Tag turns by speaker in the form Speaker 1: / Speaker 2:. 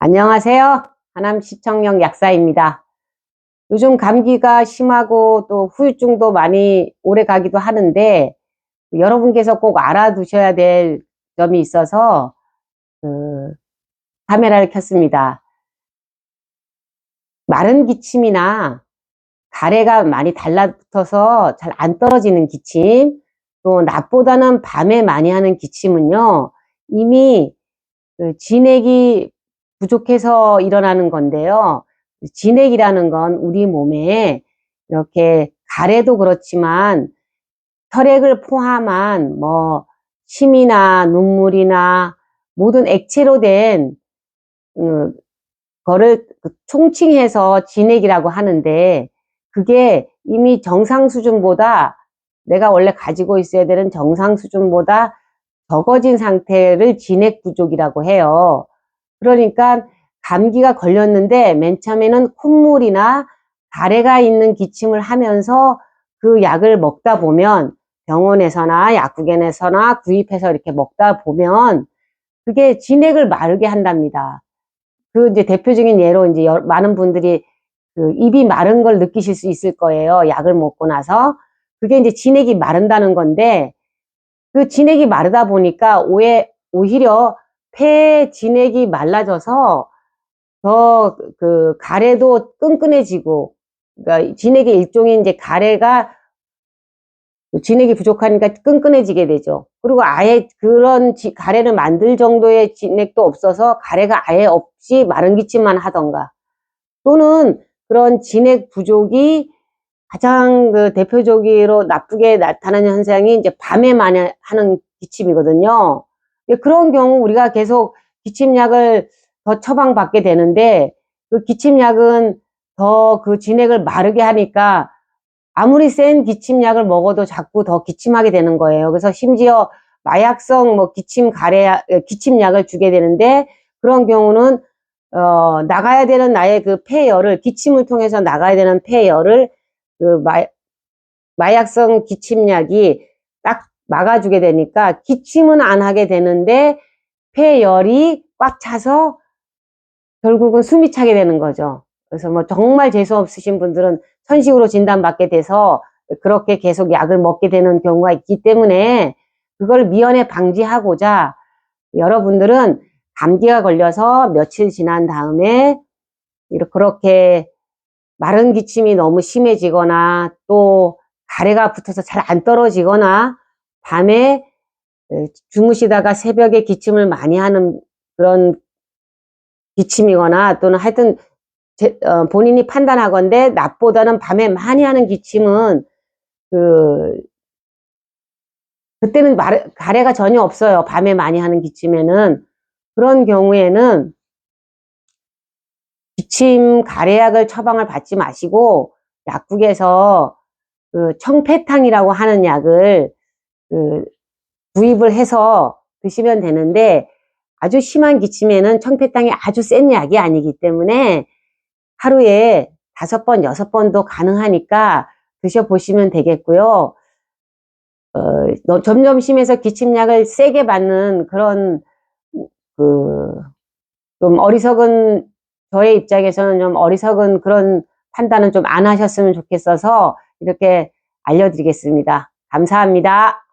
Speaker 1: 안녕하세요. 하남 시청역 약사입니다. 요즘 감기가 심하고 또 후유증도 많이 오래 가기도 하는데 여러분께서 꼭 알아두셔야 될 점이 있어서 그 카메라를 켰습니다. 마른 기침이나 가래가 많이 달라붙어서 잘 안 떨어지는 기침, 또 낮보다는 밤에 많이 하는 기침은요, 이미 진액이 부족해서 일어나는 건데요. 진액이라는 건 우리 몸에 이렇게 가래도 그렇지만 혈액을 포함한 침이나 눈물이나 모든 액체로 된 거를 총칭해서 진액이라고 하는데, 그게 이미 정상 수준보다, 내가 원래 가지고 있어야 되는 정상 수준보다 적어진 상태를 진액 부족이라고 해요. 그러니까 감기가 걸렸는데 맨 처음에는 콧물이나 가래가 있는 기침을 하면서 그 약을 먹다 보면, 병원에서나 약국에서나 구입해서 이렇게 먹다 보면 그게 진액을 마르게 한답니다. 이제 대표적인 예로 이제 많은 분들이 입이 마른 걸 느끼실 수 있을 거예요. 약을 먹고 나서. 그게 이제 진액이 마른다는 건데, 그 진액이 마르다 보니까 오히려 폐 진액이 말라져서 더 가래도 끈끈해지고, 그러니까 진액의 일종의 이제 가래가, 진액이 부족하니까 끈끈해지게 되죠. 그리고 아예 그런 가래를 만들 정도의 진액도 없어서 가래가 아예 없이 마른 기침만 하던가, 또는 그런 진액 부족이 가장 대표적으로 나쁘게 나타나는 현상이 이제 밤에 많이 하는 기침이거든요. 그런 경우 우리가 계속 기침약을 더 처방받게 되는데, 그 기침약은 더 그 진액을 마르게 하니까 아무리 센 기침약을 먹어도 자꾸 더 기침하게 되는 거예요. 그래서 심지어 마약성 기침약을 주게 되는데, 그런 경우는 나가야 되는 나의 그 폐열을, 기침을 통해서 나가야 되는 폐열을 마약성 기침약이 딱 막아주게 되니까 기침은 안 하게 되는데 폐열이 꽉 차서 결국은 숨이 차게 되는 거죠. 그래서 정말 재수 없으신 분들은 천식으로 진단받게 돼서 그렇게 계속 약을 먹게 되는 경우가 있기 때문에, 그걸 미연에 방지하고자 여러분들은 감기가 걸려서 며칠 지난 다음에 그렇게 마른 기침이 너무 심해지거나 또 가래가 붙어서 잘 안 떨어지거나 밤에 주무시다가 새벽에 기침을 많이 하는 그런 기침이거나, 또는 하여튼 본인이 판단하건대 낮보다는 밤에 많이 하는 기침은 그때는 가래가 전혀 없어요. 밤에 많이 하는 기침에는. 그런 경우에는 기침 가래약을 처방을 받지 마시고 약국에서 청패탕이라고 하는 약을 구입을 해서 드시면 되는데, 아주 심한 기침에는 청패탕이 아주 센 약이 아니기 때문에 하루에 5번, 6번도 가능하니까 드셔보시면 되겠고요. 점점 심해서 기침약을 세게 받는 그런 좀 어리석은, 저의 입장에서는 좀 어리석은 그런 판단은 좀 안 하셨으면 좋겠어서 이렇게 알려드리겠습니다. 감사합니다.